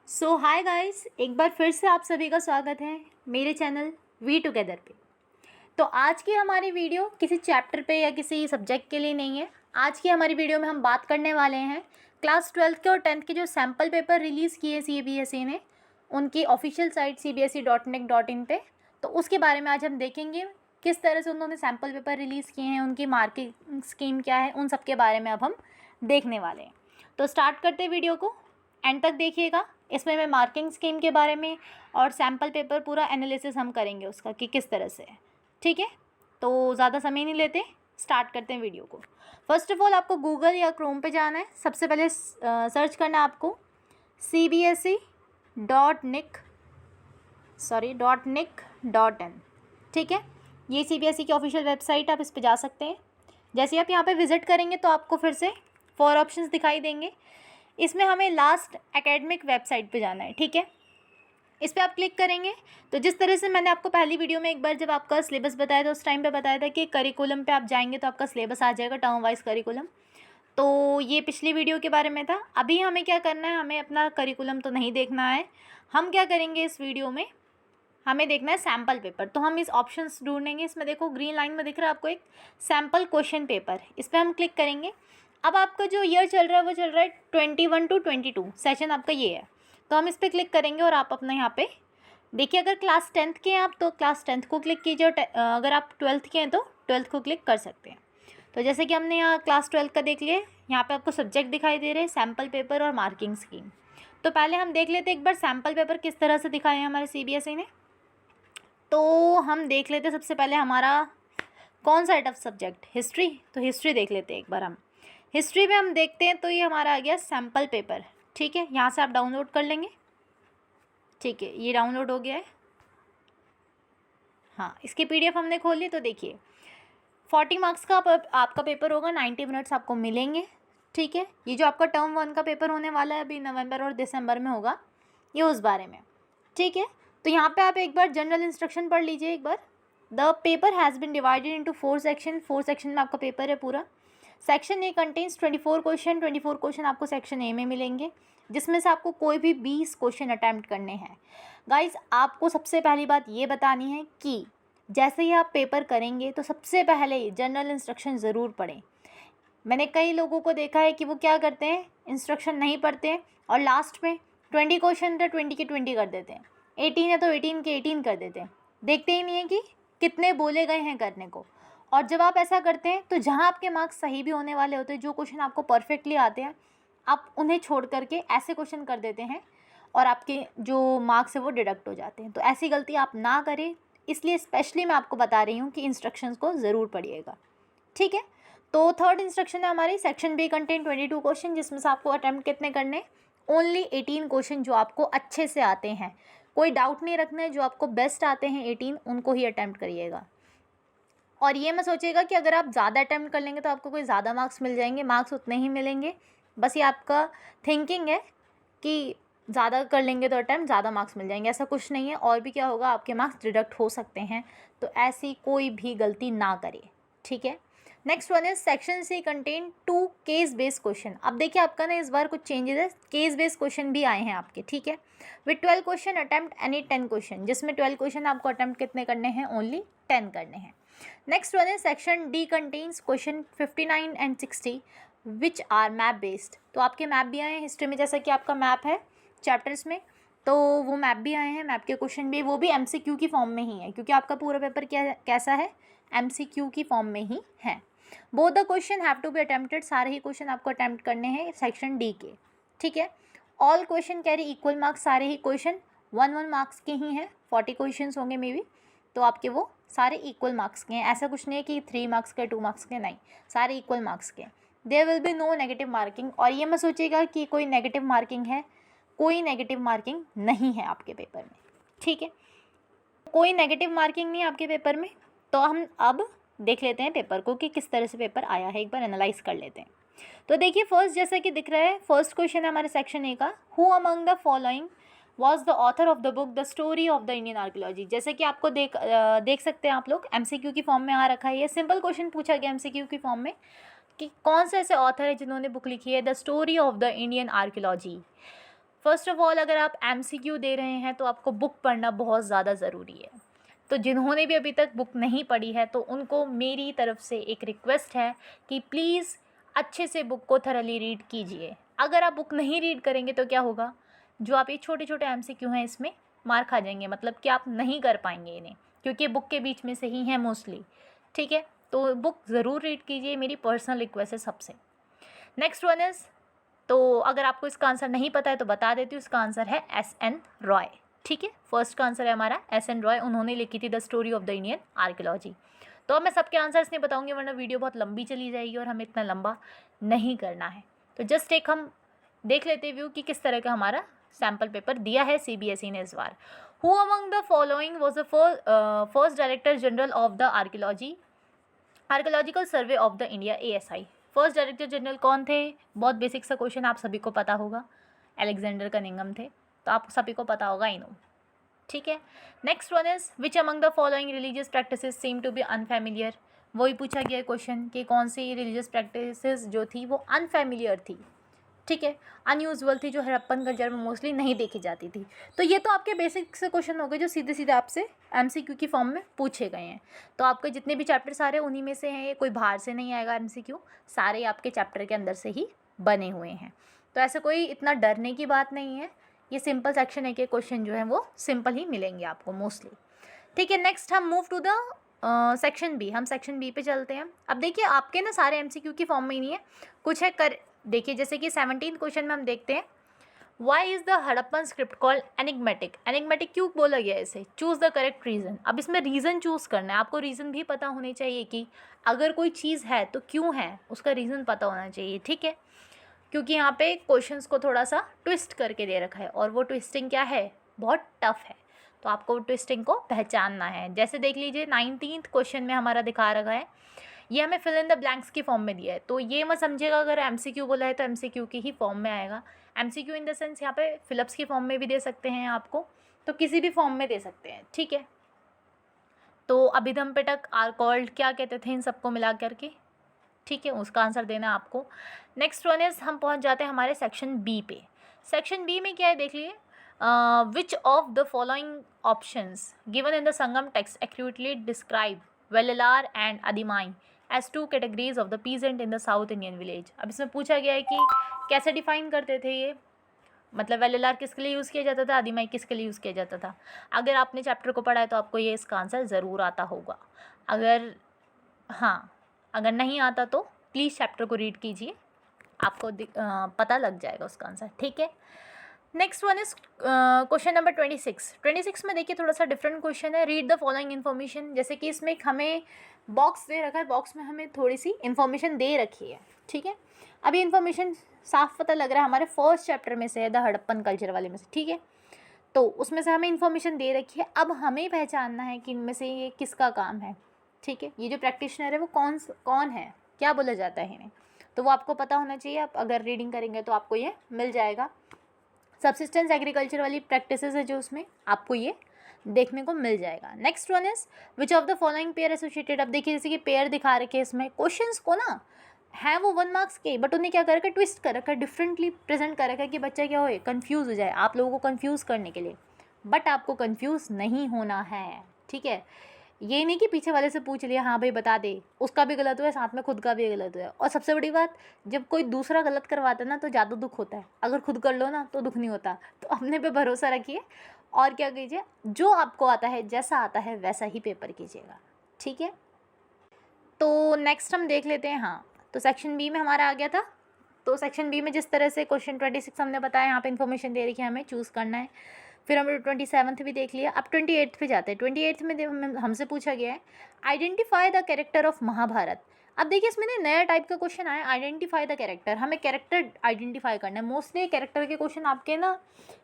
Hi guys, एक बार फिर से आप सभी का स्वागत है मेरे चैनल वी टुगेदर पे। तो आज की हमारी वीडियो किसी चैप्टर पे या किसी सब्जेक्ट के लिए नहीं है। आज की हमारी वीडियो में हम बात करने वाले हैं क्लास 12 के और 10th के जो सैम्पल पेपर रिलीज़ किए सीबीएसई ने, उनकी ऑफिशियल साइट cbse.nic.in पे। तो उसके बारे में आज हम देखेंगे किस तरह से उन्होंने सैम्पल पेपर रिलीज़ किए हैं, उनकी मार्किंग स्कीम क्या है, उन सब के बारे में अब हम देखने वाले हैं। तो स्टार्ट करते हैं वीडियो को, एंड तक देखिएगा। इसमें मैं मार्किंग स्कीम के बारे में और सैम्पल पेपर पूरा एनालिसिस हम करेंगे उसका कि किस तरह से है। ठीक है, तो ज़्यादा समय नहीं लेते, स्टार्ट करते हैं वीडियो को। फर्स्ट ऑफ ऑल आपको गूगल या क्रोम पे जाना है। सबसे पहले सर्च करना है आपको cbse.nic.in। ठीक है, ये सीबीएसई की ऑफिशियल वेबसाइट, आप इस पर जा सकते हैं। जैसे आप यहाँ पे विज़िट करेंगे तो आपको फिर से 4 ऑप्शंस दिखाई देंगे। इसमें हमें लास्ट एकेडमिक वेबसाइट पे जाना है। ठीक है, इस पर आप क्लिक करेंगे तो जिस तरह से मैंने आपको पहली वीडियो में एक बार जब आपका सिलेबस बताया था उस टाइम पे बताया था कि करिकुलम पे आप जाएंगे तो आपका सिलेबस आ जाएगा, टर्म वाइज करिकुलम। तो ये पिछली वीडियो के बारे में था। अभी हमें क्या करना है, हमें अपना करिकुलम तो नहीं देखना है। हम क्या करेंगे इस वीडियो में, हमें देखना है सैम्पल पेपर। तो हम इस ऑप्शंस ढूंढेंगे। इसमें देखो ग्रीन लाइन में दिख रहा है आपको एक सैम्पल क्वेश्चन पेपर, इस पर हम क्लिक करेंगे। अब आपका जो ईयर चल रहा है वो चल रहा है 21 to 22 सेशन आपका ये है। तो हम इस पर क्लिक करेंगे और आप अपना यहाँ पे देखिए, अगर क्लास 10th के हैं आप तो क्लास 10th को क्लिक कीजिए, और अगर आप 12th के हैं तो 12th को क्लिक कर सकते हैं। तो जैसे कि हमने यहाँ क्लास 12 का देख लिया, यहाँ पे आपको सब्जेक्ट दिखाई दे रहे हैं, सैम्पल पेपर और मार्किंग स्कीम। तो पहले हम देख लेते हैं एक बार सैम्पल पेपर किस तरह से दिखाए हैं हमारे सीबीएसई ने। तो हम देख लेते हैं सबसे पहले हमारा कौन सा है टफ सब्जेक्ट, हिस्ट्री। तो हिस्ट्री देख लेते हैं एक बार हम। हिस्ट्री में हम देखते हैं तो ये हमारा आ गया सैम्पल पेपर। ठीक है, यहाँ से आप डाउनलोड कर लेंगे। ठीक है, ये डाउनलोड हो गया है। हाँ, इसकी पीडीएफ हमने खोल ली। तो देखिए 40 मार्क्स का आपका पेपर होगा, 90 मिनट्स आपको मिलेंगे। ठीक है, ये जो आपका टर्म 1 का पेपर होने वाला है अभी नवंबर और दिसंबर में होगा, ये उस बारे में। ठीक है, तो यहाँ पे आप एक बार जनरल इंस्ट्रक्शन पढ़ लीजिए एक बार। The paper has been divided into 4 section. 4 section में आपका पेपर है पूरा। Section A contains 24 question. 24 question आपको सेक्शन ए में मिलेंगे, जिसमें से आपको कोई भी 20 क्वेश्चन अटैम्प्ट करने हैं। गाइस, आपको सबसे पहली बात ये बतानी है कि जैसे ही आप पेपर करेंगे तो सबसे पहले जनरल इंस्ट्रक्शन ज़रूर पढ़ें। मैंने कई लोगों को देखा है कि वो क्या करते हैं, इंस्ट्रक्शन नहीं पढ़ते हैं और लास्ट में 20 क्वेश्चन तो 20 के 20 कर देते हैं, 18 है तो 18 के 18 कर देते हैं। देखते ही नहीं है कि कितने बोले गए हैं करने को। और जब आप ऐसा करते हैं तो जहाँ आपके मार्क्स सही भी होने वाले होते हैं, जो क्वेश्चन आपको परफेक्टली आते हैं, आप उन्हें छोड़ करके ऐसे क्वेश्चन कर देते हैं और आपके जो मार्क्स है वो डिडक्ट हो जाते हैं। तो ऐसी गलती आप ना करें, इसलिए स्पेशली मैं आपको बता रही हूँ कि इंस्ट्रक्शंस को ज़रूर पढ़िएगा। ठीक है, तो थर्ड इंस्ट्रक्शन है हमारी सेक्शन बी कंटेन 22 क्वेश्चन, जिसमें से आपको अटैम्प्ट कितने करने, ओनली 18 क्वेश्चन जो आपको अच्छे से आते हैं। कोई डाउट नहीं रखना है, जो आपको बेस्ट आते हैं 18 उनको ही अटैम्प्ट करिएगा। और ये मत सोचिएगा कि अगर आप ज़्यादा अटैम्प्ट कर लेंगे तो आपको कोई ज़्यादा मार्क्स मिल जाएंगे, मार्क्स उतने ही मिलेंगे। बस ये आपका थिंकिंग है कि ज़्यादा कर लेंगे तो अटैम्प्ट ज़्यादा मार्क्स मिल जाएंगे, ऐसा कुछ नहीं है। और भी क्या होगा, आपके मार्क्स डिडक्ट हो सकते हैं। तो ऐसी कोई भी गलती ना करें। ठीक है, next one is section C contain 2 case based question. अब देखिए आपका ना इस बार कुछ चेंजेस है, केस बेस्ड क्वेश्चन भी आए हैं आपके। ठीक है, with 12 question attempt any 10 question, जिसमें 12 क्वेश्चन आपको अटैम्प्ट कितने करने हैं, ओनली 10 करने हैं। नेक्स्ट वन है section D contains question 59 and 60 which are map based. तो आपके मैप भी आए हैं हिस्ट्री में, जैसा कि आपका मैप है चैप्टर्स में, तो वो मैप भी आए हैं, मैप के क्वेश्चन भी, वो भी एमसीक्यू की फॉर्म में ही है, क्योंकि आपका पूरा पेपर कैसा है, एमसीक्यू की फॉर्म में ही है। Both the question have to be attempted, सारे ही क्वेश्चन आपको अटेम्प्ट करने हैं सेक्शन डी के। ठीक है, all question carry equal marks, सारे ही क्वेश्चन 1 मार्क्स के ही हैं, 40 क्वेश्चन होंगे मे बी, तो आपके वो सारे इक्वल मार्क्स के हैं। ऐसा कुछ नहीं है कि 3 मार्क्स के 2 मार्क्स के, नहीं, सारे इक्वल मार्क्स के। There will be no negative marking, और ये मत सोचिएगा कि कोई नेगेटिव मार्किंग है, कोई नेगेटिव मार्किंग नहीं है आपके पेपर में। ठीक है, कोई नेगेटिव मार्किंग नहीं है आपके पेपर में। तो हम अब देख लेते हैं पेपर को कि किस तरह से पेपर आया है, एक बार एनालाइज कर लेते हैं। तो देखिए फर्स्ट जैसा कि दिख रहा है, फर्स्ट क्वेश्चन है हमारे सेक्शन ए का, who among the following was the author of the book the story of the Indian archaeology. जैसे कि आपको देख सकते हैं आप लोग, एमसीक्यू की फॉर्म में आ रखा है, ये सिंपल क्वेश्चन पूछा गया एमसीक्यू की फॉर्म में कि कौन से ऐसे ऑथर है जिन्होंने बुक लिखी है the story of the Indian archaeology. First of all अगर आप MCQ दे रहे हैं तो आपको बुक पढ़ना बहुत ज़्यादा ज़रूरी है। तो जिन्होंने भी अभी तक बुक नहीं पढ़ी है तो उनको मेरी तरफ से एक रिक्वेस्ट है कि प्लीज़ अच्छे से बुक को थरली रीड कीजिए। अगर आप बुक नहीं रीड करेंगे तो क्या होगा, जो आप ये छोटे छोटे MCQ हैं इसमें मार खा जाएंगे, मतलब कि आप नहीं कर पाएंगे इन्हें, क्योंकि बुक के बीच में से ही हैं मोस्टली। ठीक है, तो बुक ज़रूर रीड कीजिए, मेरी पर्सनल रिक्वेस्ट है सबसे। नेक्स्ट वन इज़, तो अगर आपको इसका आंसर नहीं पता है तो बता देती हूँ, इसका आंसर है SN रॉय। ठीक है, फर्स्ट का आंसर है हमारा SN रॉय, उन्होंने लिखी थी the story of the Indian archaeology. तो अब मैं सबके आंसर्स नहीं बताऊंगी वरना वीडियो बहुत लंबी चली जाएगी और हमें इतना लंबा नहीं करना है। तो जस्ट एक हम देख लेते व्यू कि किस तरह का हमारा सैम्पल पेपर दिया है CBSE ने इस बार। Who among the following was the first director general of the आर्कियोलॉजिकल सर्वे ऑफ द इंडिया ASI। फर्स्ट डायरेक्टर जनरल कौन थे? बहुत बेसिक सा क्वेश्चन, आप सभी को पता होगा, अलेक्जेंडर कनिंघम थे, तो आप सभी को पता होगा इन। ठीक है, next one is which among the following religious practices seem to be unfamiliar. वही पूछा गया क्वेश्चन कि कौन सी रिलीजियस प्रैक्टिसेस जो थी वो अनफेमिलियर थी, ठीक है, अनयूजुअल थी, जो हड़प्पन कल्चर में मोस्टली नहीं देखी जाती थी। तो ये तो आपके बेसिक से क्वेश्चन हो गए जो सीधे सीधे आपसे MCQ की फॉर्म में पूछे गए हैं। तो आपके जितने भी चैप्टर सारे उन्हीं में से हैं, ये कोई बाहर से नहीं आएगा MCQ, सारे आपके चैप्टर के अंदर से ही बने हुए हैं। तो ऐसे कोई इतना डरने की बात नहीं है, ये सिंपल सेक्शन है के क्वेश्चन जो है वो सिंपल ही मिलेंगे आपको मोस्टली। ठीक है, नेक्स्ट हम move to the section B, हम सेक्शन बी पे चलते हैं। अब देखिए आपके ना सारे MCQ की फॉर्म में ही नहीं है, कुछ है कर देखिए, जैसे कि 17 क्वेश्चन में हम देखते हैं, why is the Harappan script called enigmatic. Enigmatic क्यों बोला गया इसे? Choose the correct reason. अब इसमें रीज़न चूज़ करना है, आपको रीज़न भी पता होने चाहिए कि अगर कोई चीज़ है तो क्यों है, उसका रीज़न पता होना चाहिए। ठीक है, क्योंकि यहाँ पे क्वेश्चंस को थोड़ा सा ट्विस्ट करके दे रखा है और वो ट्विस्टिंग क्या है, बहुत टफ है, तो आपको ट्विस्टिंग को पहचानना है। जैसे देख लीजिए 19th क्वेश्चन में हमारा दिखा रखा है, ये हमें फिल इन द ब्लैंक्स की फॉर्म में दिया है। तो ये मत समझिएगा अगर MCQ बोला है तो MCQ की ही फॉर्म में आएगा। MCQ इन द सेंस यहाँ पे फिलिप्स की फॉर्म में भी दे सकते हैं आपको, तो किसी भी फॉर्म में दे सकते हैं। ठीक है, तो अभिधम पिटक आर कॉल्ड क्या कहते थे इन सबको मिला करके? ठीक है, उसका आंसर देना आपको। नेक्स्ट वन इज, हम पहुंच जाते हैं हमारे सेक्शन बी पे। सेक्शन बी में क्या है देख लिए, which of the following options given in the Sangam text accurately describe Vellalar and Adimai as two categories of the peasant in the South Indian village. अब इसमें पूछा गया है कि कैसे डिफाइन करते थे ये, मतलब वेललार किसके लिए यूज़ किया जाता था, अधिमाई किसके लिए यूज़ किया जाता था। अगर आपने चैप्टर को पढ़ा है तो आपको ये इसका आंसर ज़रूर आता होगा। अगर हाँ, अगर नहीं आता तो प्लीज़ चैप्टर को रीड कीजिए, आपको पता लग जाएगा उसका आंसर। ठीक है, next one is question number 26 में देखिए थोड़ा सा डिफरेंट क्वेश्चन है। रीड द फॉलोइंग इन्फॉर्मेशन, जैसे कि इसमें हमें बॉक्स दे रखा है, बॉक्स में हमें थोड़ी सी इन्फॉर्मेशन दे रखी है। ठीक है, अभी इन्फॉर्मेशन साफ पता लग रहा है हमारे फर्स्ट चैप्टर में से है, द हड़प्पन कल्चर वाले में से। ठीक है, तो उसमें से हमें इन्फॉर्मेशन दे रखी है, अब हमें पहचानना है कि इनमें से ये किसका काम है। ठीक है, ये जो प्रैक्टिशनर है वो कौन है, क्या बोला जाता है इन्हें, तो वो आपको पता होना चाहिए। आप अगर रीडिंग करेंगे तो आपको ये मिल जाएगा। सब्सिस्टेंस एग्रीकल्चर वाली प्रैक्टिसेस है जो उसमें आपको ये देखने को मिल जाएगा। Next one is which of the following pair associated. अब देखिए जैसे कि पेयर दिखा रखे इसमें क्वेश्चंस को ना है वो 1 मार्क्स के, बट उन्हें क्या कर रखा है, ट्विस्ट कर रखा है, डिफरेंटली प्रेजेंट कर रखा है कि बच्चा क्या हो, कन्फ्यूज़ हो जाए, आप लोगों को कन्फ्यूज़ करने के लिए। बट आपको कन्फ्यूज़ नहीं होना है। ठीक है, ये नहीं कि पीछे वाले से पूछ लिया हाँ भाई बता दे, उसका भी गलत हुआ है, साथ में खुद का भी गलत हुआ है। और सबसे बड़ी बात, जब कोई दूसरा गलत करवाता है ना तो ज़्यादा दुख होता है, अगर खुद कर लो ना तो दुख नहीं होता। तो अपने पे भरोसा रखिए और क्या कीजिए, जो आपको आता है, जैसा आता है वैसा ही पेपर कीजिएगा। ठीक है, तो नेक्स्ट हम देख लेते हैं। हाँ, तो सेक्शन बी में हमारा आ गया था। तो सेक्शन बी में जिस तरह से क्वेश्चन 26 हमने बताया, यहाँ पे इन्फॉर्मेशन दे रखी है, हमें चूज़ करना है। फिर हमने 27th भी देख लिया, अब 28th पे जाते हैं। 28th में हमसे पूछा गया है identify the character of Mahabharata. अब देखिए इसमें ना नया टाइप का क्वेश्चन आया, आइडेंटिफाई द कैरेक्टर, हमें कैरेक्टर आइडेंटिफाई करना है। मोस्टली कैरेक्टर के क्वेश्चन आपके ना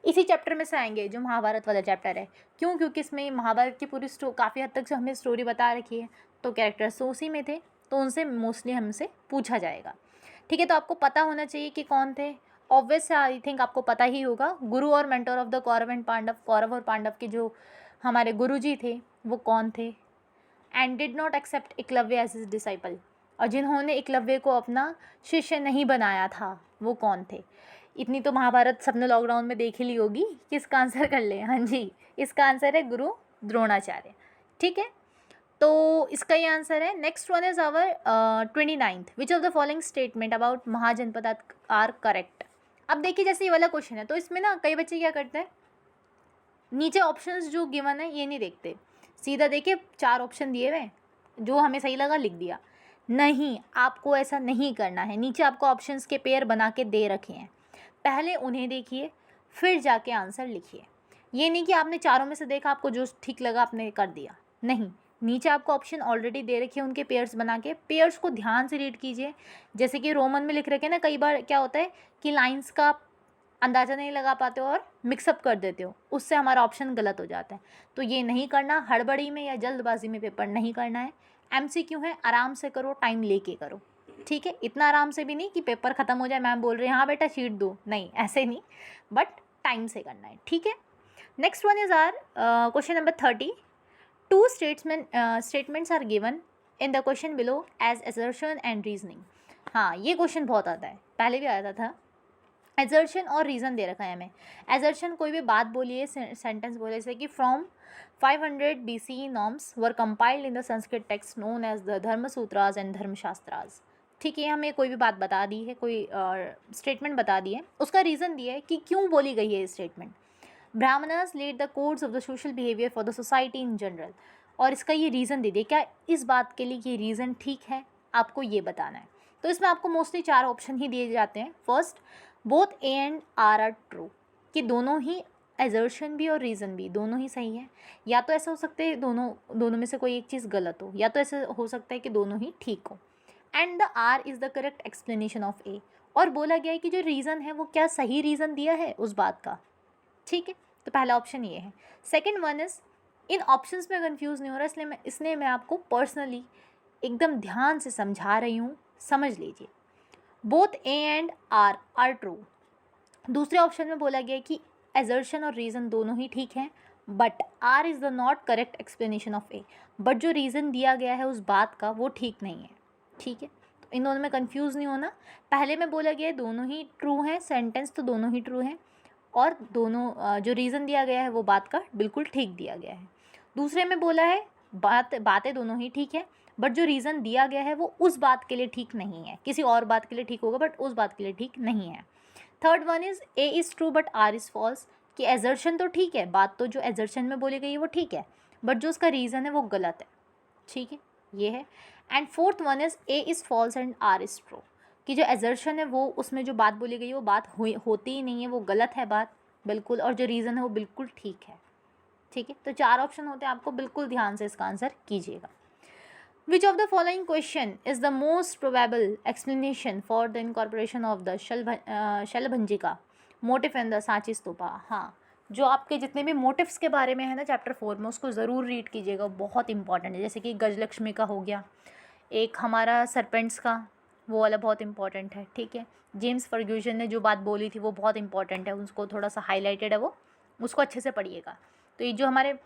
इसी चैप्टर में से आएंगे जो महाभारत वाला चैप्टर है। क्यों? क्योंकि इसमें महाभारत की पूरी काफ़ी हद तक जो हमें स्टोरी बता रखी है, तो कैरेक्टर्स तो उसी में थे, तो उनसे मोस्टली हमसे पूछा जाएगा। ठीक है, तो आपको पता होना चाहिए कि कौन थे। ऑब्वियस आई थिंक आपको पता ही होगा, गुरु और mentor of the Kaurava and Pandava, Kaurava और पांडव के जो हमारे गुरुजी थे वो कौन थे। And did not accept Eklavya as his disciple, और जिन्होंने एकलव्य को अपना शिष्य नहीं बनाया था वो कौन थे। इतनी तो महाभारत सबने लॉकडाउन में देख ही ली होगी कि इसका आंसर कर ले। हाँ जी, इसका आंसर है गुरु द्रोणाचार्य। ठीक है, तो इसका ये आंसर है। Next one is our 29th, which of the following statement about Mahajanapada are correct. अब देखिए जैसे ये वाला क्वेश्चन है, तो इसमें ना कई बच्चे क्या करते हैं, नीचे ऑप्शंस जो गिवन है ये नहीं देखते, सीधा देखिए 4 ऑप्शन दिए हुए, जो हमें सही लगा लिख दिया। नहीं, आपको ऐसा नहीं करना है। नीचे आपको ऑप्शंस के पेयर बना के दे रखे हैं, पहले उन्हें देखिए फिर जाके आंसर लिखिए। ये नहीं कि आपने चारों में से देखा, आपको जो ठीक लगा आपने कर दिया, नहीं, नीचे आपको ऑप्शन ऑलरेडी दे रखे हैं, उनके पेयर्स बना के, पेयर्स को ध्यान से रीड कीजिए। जैसे कि रोमन में लिख रखे हैं ना, कई बार क्या होता है कि लाइंस का अंदाज़ा नहीं लगा पाते हो और मिक्सअप कर देते हो, उससे हमारा ऑप्शन गलत हो जाता है। तो ये नहीं करना, हड़बड़ी में या जल्दबाजी में पेपर नहीं करना है। MCQ है, आराम से करो, टाइम लेके करो। ठीक है, इतना आराम से भी नहीं कि पेपर ख़त्म हो जाए, मैम बोल रहे हैं हाँ बेटा शीट दो, नहीं ऐसे नहीं, बट टाइम से करना है। ठीक है, next one is our question number 30। 2 statements are given in the question below as assertion and reasoning. हाँ, ये क्वेश्चन बहुत आता है, पहले भी आता था। एजर्शन और रीज़न दे रखा है हमें। एजर्शन कोई भी बात बोलिए, सेंटेंस बोले, जैसे कि from 500 BCE norms were compiled in the Sanskrit text known as the Dharmasutras and Dharmashastras. ठीक है, हमें कोई भी बात बता दी है, कोई स्टेटमेंट बता दी है, उसका रीज़न दिया है कि क्यों बोली गई है ये statement. Brahmanas laid the codes of the social behaviour for the society in general, और इसका ये रीज़न दे दिया, क्या इस बात के लिए ये रीज़न ठीक है, आपको ये बताना है। तो इसमें आपको मोस्टली 4 ऑप्शन ही दिए जाते हैं। First, both A and R true, कि दोनों ही एजर्शन भी और रीज़न भी दोनों ही सही है। या तो ऐसा हो सकता है दोनों में से कोई एक चीज़ गलत हो, या तो ऐसा हो सकता है कि दोनों ही ठीक हो। And the R is the correct explanation of A, और बोला गया है कि जो रीज़न है वो क्या सही रीज़न दिया है उस बात का। ठीक है, तो पहला ऑप्शन ये है। Second one is, in options में कन्फ्यूज़ नहीं हो रहा, इसलिए मैं आपको पर्सनली एकदम ध्यान से समझा रही हूँ, समझ लीजिए। Both A and R true. दूसरे ऑप्शन में बोला गया है कि एजर्शन और रीज़न दोनों ही ठीक हैं, but R is the not correct explanation of A, but जो रीज़न दिया गया है उस बात का वो ठीक नहीं है। ठीक है, तो इन दोनों में कंफ्यूज नहीं होना। पहले में बोला गया है दोनों ही ट्रू हैं, सेंटेंस तो दोनों ही ट्रू हैं, और दोनों जो रीज़न दिया गया है वो बात का बिल्कुल ठीक दिया गया है। दूसरे में बोला है बातें दोनों ही ठीक है, बट जो रीज़न दिया गया है वो उस बात के लिए ठीक नहीं है, किसी और बात के लिए ठीक होगा बट उस बात के लिए ठीक नहीं है। Third one is, A is true but R is false, कि एजर्शन तो ठीक है, बात तो जो एजर्शन में बोली गई है वो ठीक है, बट जो उसका रीज़न है वो गलत है। ठीक है, ये है। And fourth one is, A is false and R is true, कि जो एजर्शन है वो उसमें जो बात बोली गई है वो बात होती ही नहीं है, वो गलत है बात बिल्कुल, और जो रीज़न है वो बिल्कुल ठीक है। ठीक है, तो 4 ऑप्शन होते हैं, आपको बिल्कुल ध्यान से इसका आंसर कीजिएगा। Which of the following question is the most probable explanation for the incorporation of the शलभंजिका motif in the Sanchi stupa? हाँ, जो आपके जितने भी मोटिव्स के बारे में है ना चैप्टर 4 में, उसको ज़रूर रीड कीजिएगा, बहुत इंपॉर्टेंट है। जैसे कि गजलक्ष्मी का हो गया, एक हमारा सरपेंट्स का वो वाला बहुत इंपॉर्टेंट है। ठीक है, जेम्स फर्ग्यूसन ने जो बात बोली थी वो बहुत इंपॉर्टेंट है, उसको थोड़ा सा हाईलाइटेड है वो, उसको अच्छे से पढ़िएगा। तो ये जो हमारे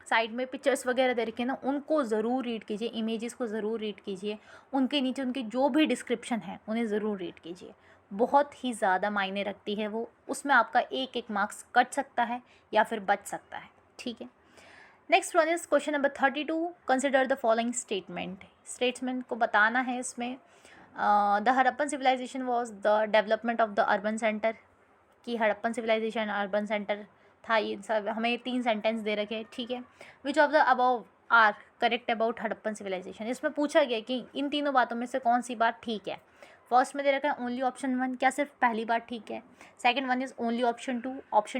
साइड में पिक्चर्स वगैरह दे रखे हैं ना, उनको ज़रूर रीड कीजिए, इमेजेस को ज़रूर रीड कीजिए, उनके नीचे उनके जो भी डिस्क्रिप्शन है उन्हें ज़रूर रीड कीजिए, बहुत ही ज़्यादा मायने रखती है वो, उसमें आपका एक एक मार्क्स कट सकता है या फिर बच सकता है। ठीक है, next one is question number 32। Consider the following statement को बताना है इसमें। The Harappan civilisation was the development of the urban centre, कि हड़प्पन सिविलाइजेशन अर्बन सेंटर था। ये सब हमें 3 सेंटेंस दे रखे हैं। ठीक है, which of the above are correct about Harappan civilisation, इसमें पूछा गया कि इन तीनों बातों में से कौन सी बात ठीक है। फर्स्ट में दे रखा है ओनली ऑप्शन 1, क्या सिर्फ पहली बात ठीक है। Second one is only option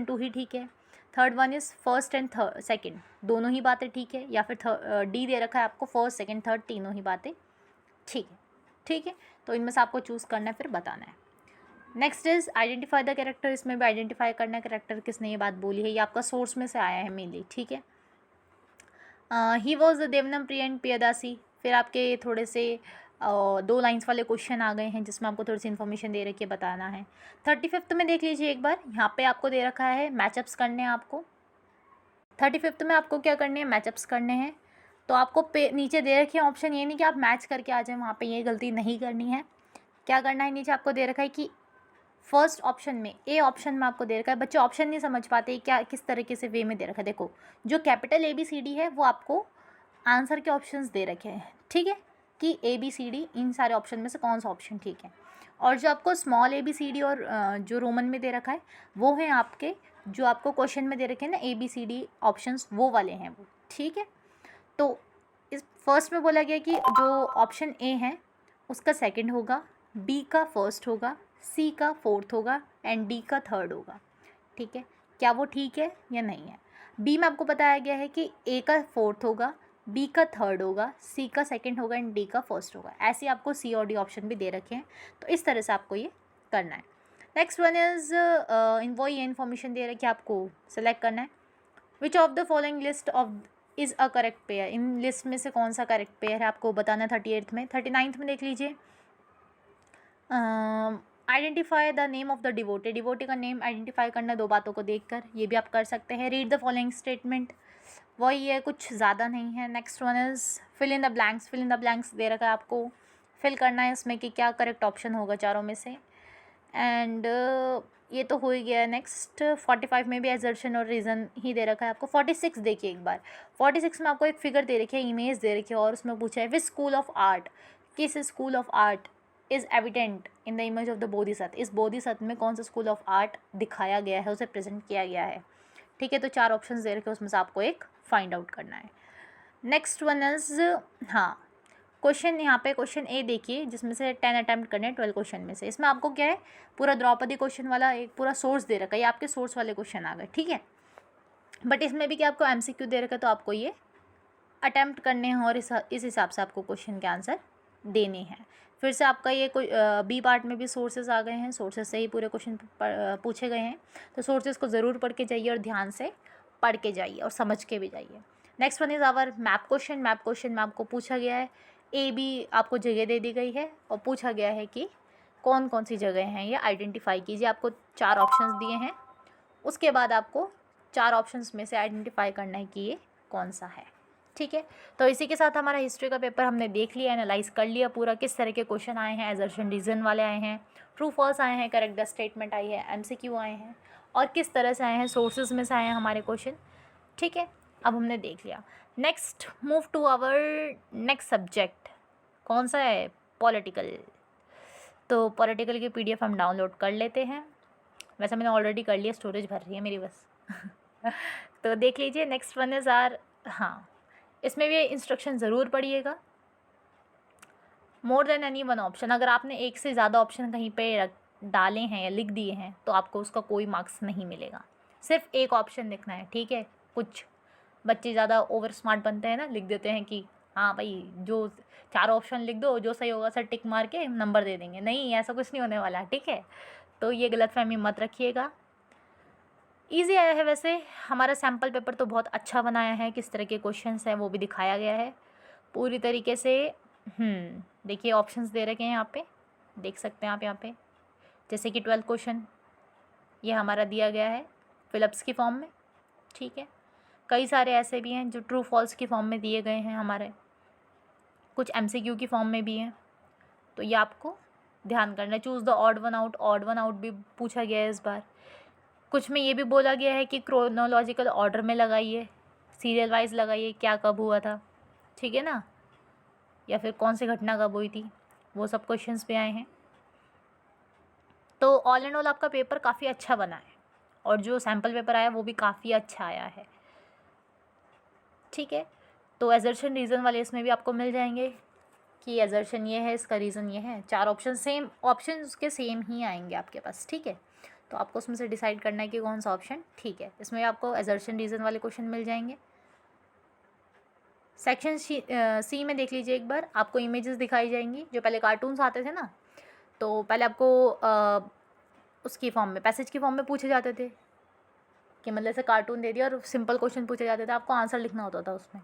2 ही ठीक है। Third one is first and second दोनों ही बातें ठीक है, या फिर डी दे रखा है आपको फर्स्ट सेकंड थर्ड तीनों ही बातें ठीक है। ठीक है, तो इनमें से आपको चूज़ करना है, फिर बताना है। Next is identify the character, इसमें भी आइडेंटिफाई करना है कैरेक्टर किसने ये बात बोली है, ये आपका सोर्स में से आया है मेनली। ठीक है, ही वॉज द देवनम प्रिय एंड पियदासी, फिर आपके थोड़े से 2 लाइन्स वाले क्वेश्चन आ गए हैं जिसमें आपको थोड़ी सी इन्फॉर्मेशन दे रखी है, बताना है। 35th में देख लीजिए एक बार, यहाँ पे आपको दे रखा है मैचअप्स करने हैं आपको। 35th में आपको क्या करने हैं, मैचअप्स करने हैं। तो आपको नीचे दे रखे हैं ऑप्शन, ये नहीं कि आप मैच करके आ जाएं, वहाँ पे ये गलती नहीं करनी है। क्या करना है, नीचे आपको दे रखा है कि फर्स्ट ऑप्शन में, ए ऑप्शन में आपको दे रखा है, बच्चे ऑप्शन नहीं समझ पाते क्या किस तरीके से वे में दे रखा है। देखो जो कैपिटल ABCD है वो आपको आंसर के ऑप्शंस दे रखे हैं, ठीक है, कि ABCD इन सारे ऑप्शन में से कौन सा ऑप्शन ठीक है। और जो आपको स्मॉल ABCD और जो रोमन में दे रखा है वो है आपके जो आपको क्वेश्चन में दे रखे हैं ना ABCD ऑप्शंस, वो वाले हैं वो, ठीक है। तो इस फर्स्ट में बोला गया कि जो ऑप्शन ए है उसका सेकंड होगा, बी का फर्स्ट होगा, सी का फोर्थ होगा एंड डी का थर्ड होगा, ठीक है। क्या वो ठीक है या नहीं है। बी में आपको बताया गया है कि ए का फोर्थ होगा, बी का थर्ड होगा, सी का सेकंड होगा एंड डी का फर्स्ट होगा। ऐसे आपको सी और डी ऑप्शन भी दे रखे हैं, तो इस तरह से आपको ये करना है। नेक्स्ट वन इज़ वो ये इन्फॉर्मेशन दे रहा है कि आपको सेलेक्ट करना है which of the following list of is a correct pair. In list में से कौन सा करेक्ट पेयर है आपको बताना है। 38th में, 39th में देख लीजिए, identify the name of the devotee. Devotee का नेम आइडेंटिफाई करना दो बातों को देखकर, ये भी आप कर सकते हैं। रीड द फॉलोइंग स्टेटमेंट, वही है, कुछ ज़्यादा नहीं है। Next one is fill in the blanks. Fill in the blanks दे रखा है आपको, फिल करना है इसमें कि क्या करेक्ट ऑप्शन होगा चारों में से। एंड ये तो हो ही गया। नेक्स्ट 45 में भी एजर्शन और रीज़न ही दे रखा है आपको। 46 देखिए एक बार, 46 में आपको एक फिगर दे रखी है, इमेज दे रखी है और उसमें पूछा है विच स्कूल ऑफ आर्ट, किस school of art is evident in the image of the Bodhisattva. इस बोधिसत्व में कौन सा स्कूल ऑफ आर्ट दिखाया गया है, उसे प्रेजेंट किया गया है, ठीक है। तो 4 ऑप्शन दे रखे हैं, उसमें से आपको एक फाइंड आउट करना है। नेक्स्ट वन इज़, हाँ, क्वेश्चन यहाँ पे क्वेश्चन ए देखिए जिसमें से 10 अटैम्प्ट करने हैं 12 क्वेश्चन में से। इसमें आपको क्या है, पूरा द्रौपदी क्वेश्चन वाला एक पूरा सोर्स दे रखा है, ये आपके सोर्स वाले क्वेश्चन आ गए, ठीक है। बट इसमें भी क्या आपको MCQ दे रखा है, तो आपको ये अटैम्प्ट करने हैं और इस हिसाब से आपको क्वेश्चन के आंसर देने हैं। फिर से आपका ये कोई बी पार्ट में भी सोर्सेज आ गए हैं, सोर्सेज से ही पूरे क्वेश्चन पूछे गए हैं, तो सोर्सेज को ज़रूर पढ़ के जाइए और ध्यान से पढ़ के जाइए और समझ के भी जाइए। Next one is our map question. Map question में आपको पूछा गया है, ए बी आपको जगह दे दी गई है और पूछा गया है कि कौन कौन सी जगह हैं ये आइडेंटिफाई कीजिए। आपको 4 ऑप्शंस दिए हैं, उसके बाद आपको 4 ऑप्शंस में से आइडेंटिफाई करना है कि ये कौन सा है, ठीक है। तो इसी के साथ हमारा हिस्ट्री का पेपर हमने देख लिया, एनालाइज कर लिया पूरा, किस तरह के क्वेश्चन आए हैं, एजर्शन रीजन वाले आए हैं, ट्रू फॉल्स आए हैं, करेक्ट द स्टेटमेंट आई है, MCQ आए हैं और किस तरह से आए हैं, सोर्सेज में से आए हैं हमारे क्वेश्चन, ठीक है। अब हमने देख लिया। Next move to our next subject, कौन सा है, पॉलिटिकल। तो पॉलिटिकल की PDF हम डाउनलोड कर लेते हैं, वैसे मैंने ऑलरेडी कर लिया, स्टोरेज भर रही है मेरी बस तो देख लीजिए। नेक्स्ट वन इज़ आर, हाँ, इसमें भी इंस्ट्रक्शन ज़रूर पढ़िएगा। More than any one option, अगर आपने एक से ज़्यादा ऑप्शन कहीं पे डाले हैं या लिख दिए हैं तो आपको उसका कोई मार्क्स नहीं मिलेगा, सिर्फ एक ऑप्शन लिखना है, ठीक है। कुछ बच्चे ज़्यादा ओवर स्मार्ट बनते हैं ना, लिख देते हैं कि हाँ भाई जो 4 ऑप्शन लिख दो, जो सही होगा सर टिक मार के नंबर दे देंगे। नहीं, ऐसा कुछ नहीं होने वाला, ठीक है। तो ये गलतफहमी मत रखिएगा। ईजी आया है, वैसे हमारा सैम्पल पेपर तो बहुत अच्छा बनाया है, किस तरह के क्वेश्चंस हैं वो भी दिखाया गया है पूरी तरीके से। देखिए ऑप्शंस दे रखे हैं यहाँ पे, देख सकते हैं आप यहाँ पे, जैसे कि 12 क्वेश्चन ये हमारा दिया गया है फिलअप्स की फॉर्म में, ठीक है। कई सारे ऐसे भी हैं जो ट्रू फॉल्स की फॉर्म में दिए गए हैं हमारे, कुछ MCQ की फॉर्म में भी हैं, तो ये आपको ध्यान करना है। Choose the odd one out, odd one out भी पूछा गया है इस बार। कुछ में ये भी बोला गया है कि क्रोनोलॉजिकल ऑर्डर में लगाइए, सीरियल वाइज लगाइए, क्या कब हुआ था, ठीक है ना, या फिर कौन सी घटना कब हुई थी, वो सब क्वेश्चंस पे आए हैं। तो ऑल एंड ऑल आपका पेपर काफ़ी अच्छा बना है और जो सैम्पल पेपर आया वो भी काफ़ी अच्छा आया है, ठीक है। तो एजर्शन रीज़न वाले इसमें भी आपको मिल जाएंगे कि एजर्शन ये है, इसका रीज़न ये है, 4 ऑप्शन, सेम ऑप्शन उसके सेम ही आएंगे आपके पास, ठीक है। तो आपको उसमें से डिसाइड करना है कि कौन सा ऑप्शन ठीक है। इसमें आपको एजर्शन रीज़न वाले क्वेश्चन मिल जाएंगे। सेक्शन सी में देख लीजिए एक बार, आपको इमेजेस दिखाई जाएंगी। जो पहले कार्टून्स आते थे ना, तो पहले आपको उसकी फॉर्म में, पैसेज की फॉर्म में पूछे जाते थे कि मतलब ऐसे कार्टून दे दिया और सिंपल क्वेश्चन पूछे जाते थे, आपको आंसर लिखना होता था उसमें,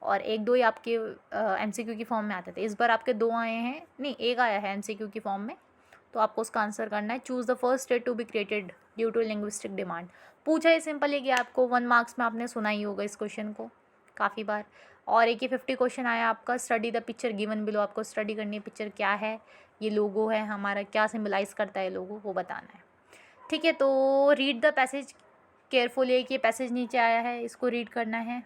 और 1-2 ही आपके MCQ की फॉर्म में आते थे। इस बार आपके 2 आए हैं, नहीं 1 आया है MCQ की फॉर्म में, तो आपको उसका आंसर करना है। Choose the first state to be created due to linguistic demand. पूछा ही सिंपल है कि आपको 1 मार्क्स में आपने सुना ही होगा इस क्वेश्चन को काफ़ी बार। और एक ही 50 क्वेश्चन आया आपका, study the picture given below, आपको स्टडी करनी है पिक्चर क्या है ये लोगो है हमारा, क्या सिम्बलाइज़ करता है लोगो, वो बताना है। ठीक है, तो रीड द पैसेज केयरफुली। एक ये पैसेज नीचे आया है, इसको रीड करना है।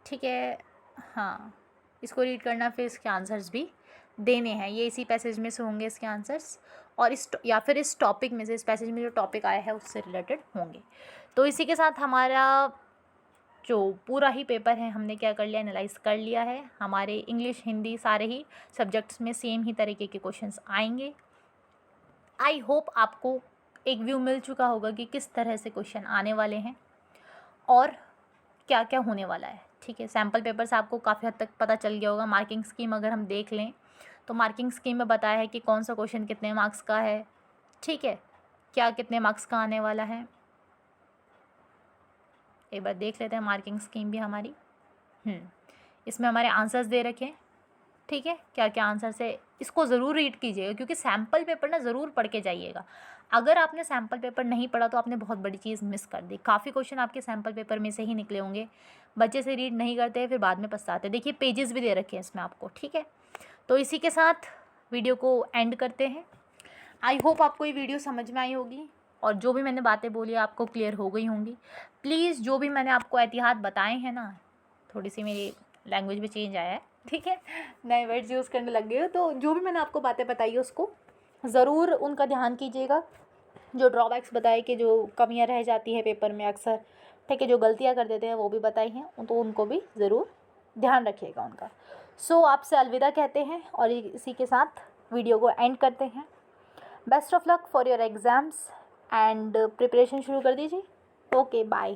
ठीक है, हाँ, इसको रीड करना, फिर इसके आंसर्स भी देने हैं। ये इसी पैसेज में से होंगे इसके आंसर्स, और या फिर इस टॉपिक में से, इस पैसेज में जो टॉपिक आया है उससे रिलेटेड होंगे। तो इसी के साथ हमारा जो पूरा ही पेपर है हमने क्या कर लिया, एनालाइज कर लिया है। हमारे इंग्लिश हिंदी सारे ही सब्जेक्ट्स में सेम ही तरीके के क्वेश्चंस आएंगे। आई होप आपको एक व्यू मिल चुका होगा कि किस तरह से क्वेश्चन आने वाले हैं और क्या क्या होने वाला है। ठीक है, सैम्पल पेपर से आपको काफ़ी हद तक पता चल गया होगा। मार्किंग स्कीम अगर हम देख लें तो मार्किंग स्कीम में बताया है कि कौन सा क्वेश्चन कितने मार्क्स का है। ठीक है, क्या कितने मार्क्स का आने वाला है, एक बार देख लेते हैं मार्किंग स्कीम भी हमारी। इसमें हमारे आंसर्स दे रखे हैं। ठीक है, क्या क्या आंसर्स है, इसको ज़रूर रीड कीजिएगा, क्योंकि सैम्पल पेपर ना ज़रूर पढ़ के जाइएगा। अगर आपने सैम्पल पेपर नहीं पढ़ा तो आपने बहुत बड़ी चीज़ मिस कर दी। काफ़ी क्वेश्चन आपके सैम्पल पेपर में से ही निकले होंगे, बच्चे से रीड नहीं करते हैं, फिर बाद में पछताते। देखिए पेजेस भी दे रखे हैं इसमें आपको। ठीक है, तो इसी के साथ वीडियो को एंड करते हैं। आई होप आपको ये वीडियो समझ में आई होगी और जो भी मैंने बातें बोली आपको क्लियर हो गई होंगी। प्लीज़ जो भी मैंने आपको एहतियात बताए हैं ना, थोड़ी सी मेरी लैंग्वेज में चेंज आया है, ठीक है, नए वर्ड्स यूज़ करने लग गए हो, तो जो भी मैंने आपको बातें बताई है उसको ज़रूर उनका ध्यान कीजिएगा। जो ड्रॉबैक्स बताए कि जो कमियां रह जाती है पेपर में अक्सर, ठीक है, जो गलतियां कर देते हैं वो भी बताई हैं, तो उनको भी ज़रूर ध्यान रखिएगा उनका। सो आपसे अलविदा कहते हैं और इसी के साथ वीडियो को एंड करते हैं। Best of luck for your exams and preparation शुरू कर दीजिए। Okay, bye.